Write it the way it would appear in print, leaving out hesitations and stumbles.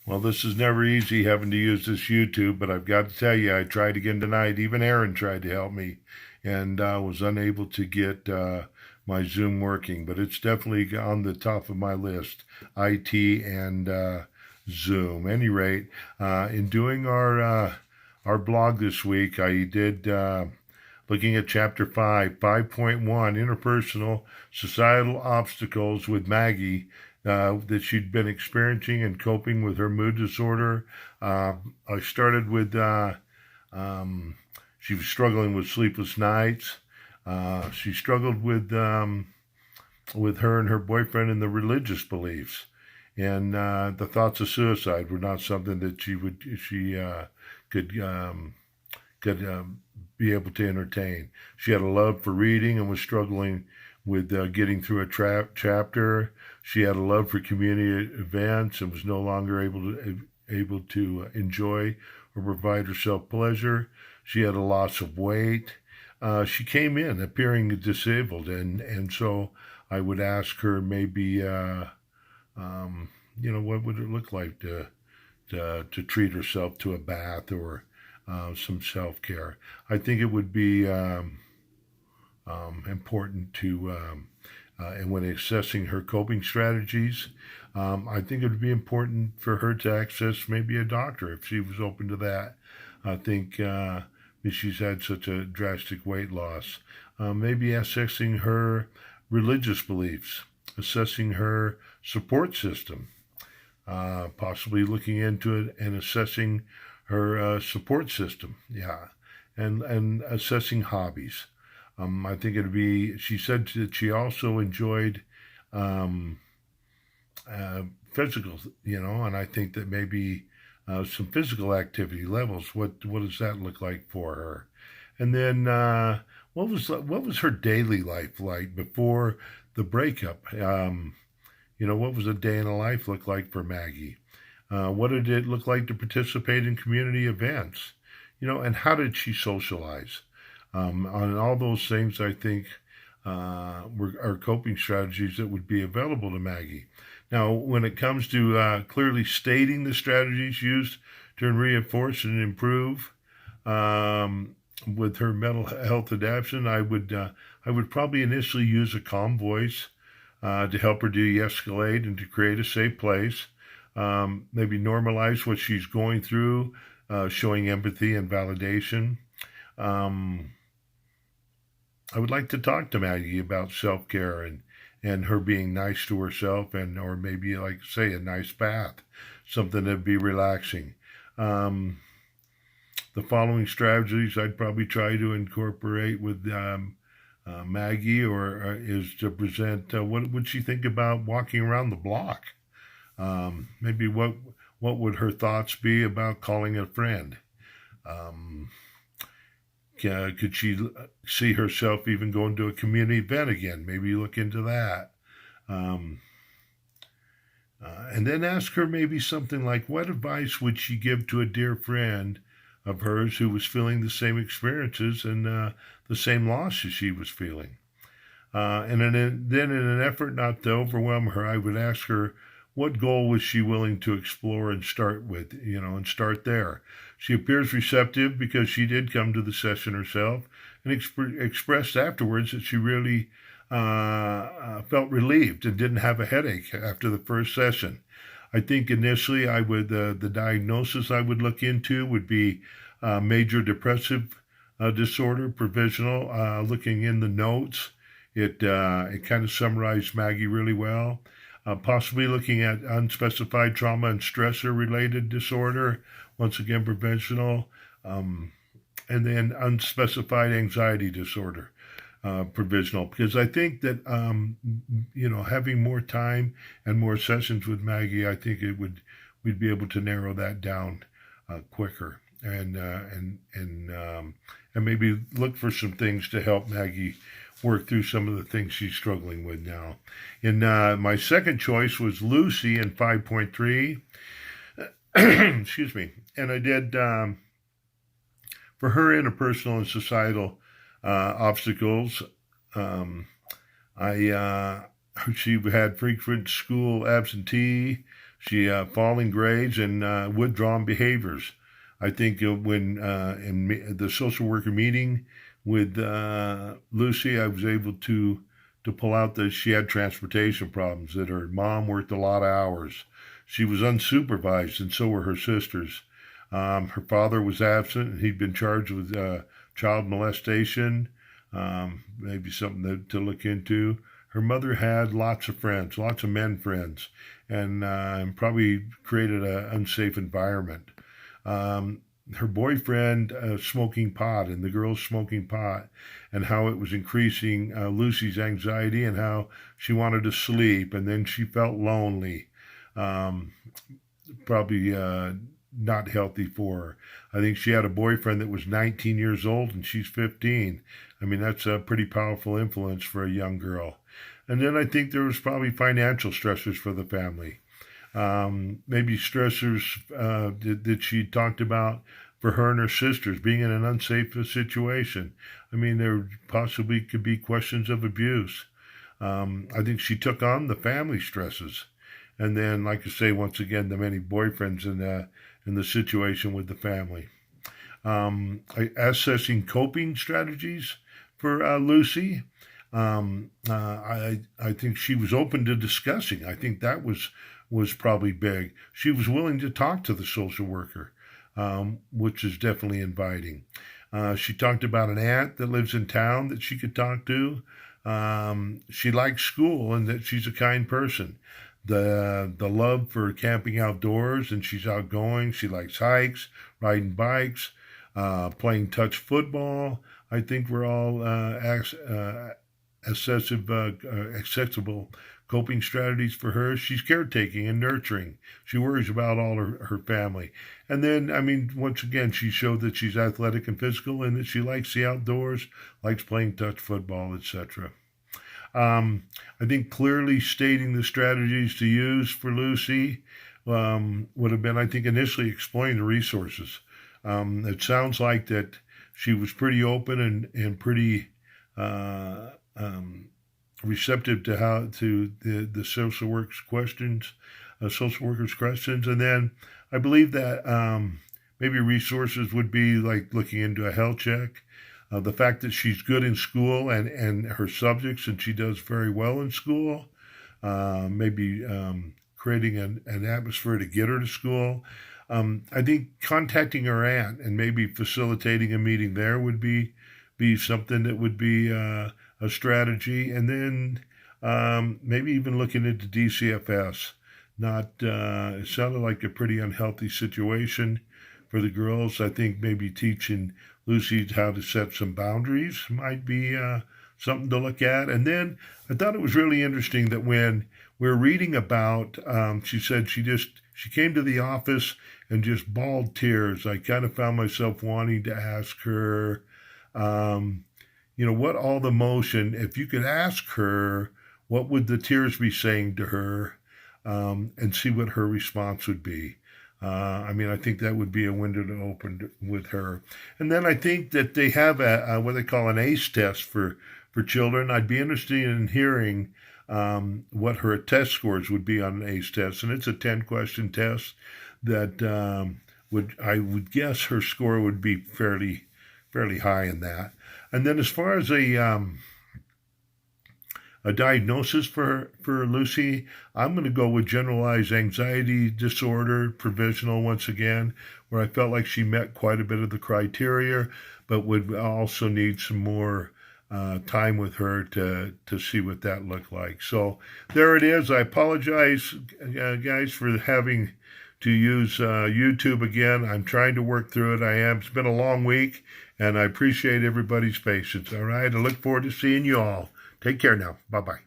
Well, this is never easy having to use this YouTube, but I've got to tell you, I tried again tonight. Even Aaron tried to help me and was unable to get my Zoom working, but it's definitely on the top of my list, IT and Zoom. Any rate, in doing our blog this week, I did looking at chapter 5, 5.1, interpersonal societal obstacles with Maggie that she'd been experiencing and coping with her mood disorder. I started with she was struggling with sleepless nights. She struggled with her and her boyfriend and the religious beliefs, and the thoughts of suicide were not something that she could be able to entertain. She had a love for reading and was struggling with getting through a chapter. She had a love for community events and was no longer able to enjoy or provide herself pleasure. She had a loss of weight. She came in appearing disabled, and so I would ask her maybe, what would it look like to treat herself to a bath or some self care. I think it would be important to, and when assessing her coping strategies, I think it would be important for her to access maybe a doctor if she was open to that. I think she's had such a drastic weight loss. Maybe assessing her religious beliefs, assessing her support system, possibly looking into it and assessing her support system. Yeah, and assessing hobbies. I think it'd be. She said that she also enjoyed um, physical, and I think that maybe some physical activity levels. What does that look like for her? And then what was her daily life like before the breakup? What was a day in a life look like for Maggie? What did it look like to participate in community events? And how did she socialize? On all those things, I think are coping strategies that would be available to Maggie. Now, when it comes to clearly stating the strategies used to reinforce and improve with her mental health adaptation, I would probably initially use a calm voice to help her de-escalate and to create a safe place. Maybe normalize what she's going through, showing empathy and validation. Um, I would like to talk to Maggie about self care and her being nice to herself and or maybe like say a nice bath, something that'd be relaxing. Um, the following strategies I'd probably try to incorporate with Maggie or is to present what would she think about walking around the block? Maybe what would her thoughts be about calling a friend? Um, could she see herself even going to a community event again? Maybe look into that. Um, and then ask her maybe something like, what advice would she give to a dear friend of hers who was feeling the same experiences and the same loss as she was feeling? Then, in an effort not to overwhelm her, I would ask her what goal was she willing to explore and start with, and start there. She appears receptive because she did come to the session herself and expressed afterwards that she really felt relieved and didn't have a headache after the first session. I think initially the diagnosis I would look into would be major depressive disorder, provisional. Looking in the notes, it kind of summarized Maggie really well. Possibly looking at unspecified trauma and stressor related disorder, once again, provisional, and then unspecified anxiety disorder, provisional. Because I think that, having more time and more sessions with Maggie, I think we'd be able to narrow that down quicker and maybe look for some things to help Maggie work through some of the things she's struggling with now. And my second choice was Lucy in 5.3. Excuse me. And I did for her interpersonal and societal obstacles. I She had frequent school absentee. She falling grades and withdrawn behaviors. I think when in the social worker meeting with Lucy, I was able to pull out that she had transportation problems, that her mom worked a lot of hours. She was unsupervised, and so were her sisters. Her father was absent, and he'd been charged with child molestation, maybe something to look into. Her mother had lots of friends, lots of men friends, and probably created an unsafe environment. Um, Her boyfriend smoking pot and the girls smoking pot, and how it was increasing Lucy's anxiety and how she wanted to sleep, and then she felt lonely. Um, Probably not healthy for her. I think she had a boyfriend that was 19 years old and she's 15. I mean, that's a pretty powerful influence for a young girl. And then I think there was probably financial stressors for the family. Maybe stressors that she talked about for her and her sisters being in an unsafe situation. I mean, there possibly could be questions of abuse. I think she took on the family stresses. And then, like I say, once again, the many boyfriends in the situation with the family. Assessing coping strategies for Lucy. I think she was open to discussing. I think that was probably big. She was willing to talk to the social worker, which is definitely inviting. She talked about an aunt that lives in town that she could talk to. She likes school and that she's a kind person. The love for camping outdoors, and she's outgoing. She likes hikes, riding bikes, playing touch football. I think we're all accessible coping strategies for her. She's caretaking and nurturing. She worries about all her family. And then, I mean, once again, she showed that she's athletic and physical and that she likes the outdoors, likes playing touch football, etc. I think clearly stating the strategies to use for Lucy would have been, I think, initially exploring the resources. It sounds like that she was pretty open and pretty receptive to the social workers' questions, and then I believe that maybe resources would be like looking into a health check. The fact that she's good in school and her subjects, and she does very well in school, maybe creating an atmosphere to get her to school. I think contacting her aunt and maybe facilitating a meeting there would be something that would be a strategy. And then maybe even looking into DCFS. It sounded like a pretty unhealthy situation for the girls. I think maybe teaching Lucy how to set some boundaries might be something to look at. And then I thought it was really interesting that when we're reading about, she said she came to the office and just bawled tears. I kind of found myself wanting to ask her, what all the motion, if you could ask her, what would the tears be saying to her, and see what her response would be. I think that would be a window to open with her. And then I think that they have a what they call an ACE test for children. I'd be interested in hearing what her test scores would be on an ACE test. And it's a 10-question test that I would guess her score would be fairly high in that. And then as far as a diagnosis for Lucy, I'm going to go with generalized anxiety disorder, provisional once again, where I felt like she met quite a bit of the criteria, but would also need some more time with her to see what that looked like. So there it is. I apologize, guys, for having to use YouTube again. I'm trying to work through it. It's been a long week, and I appreciate everybody's patience. All right. I look forward to seeing you all. Take care now. Bye-bye.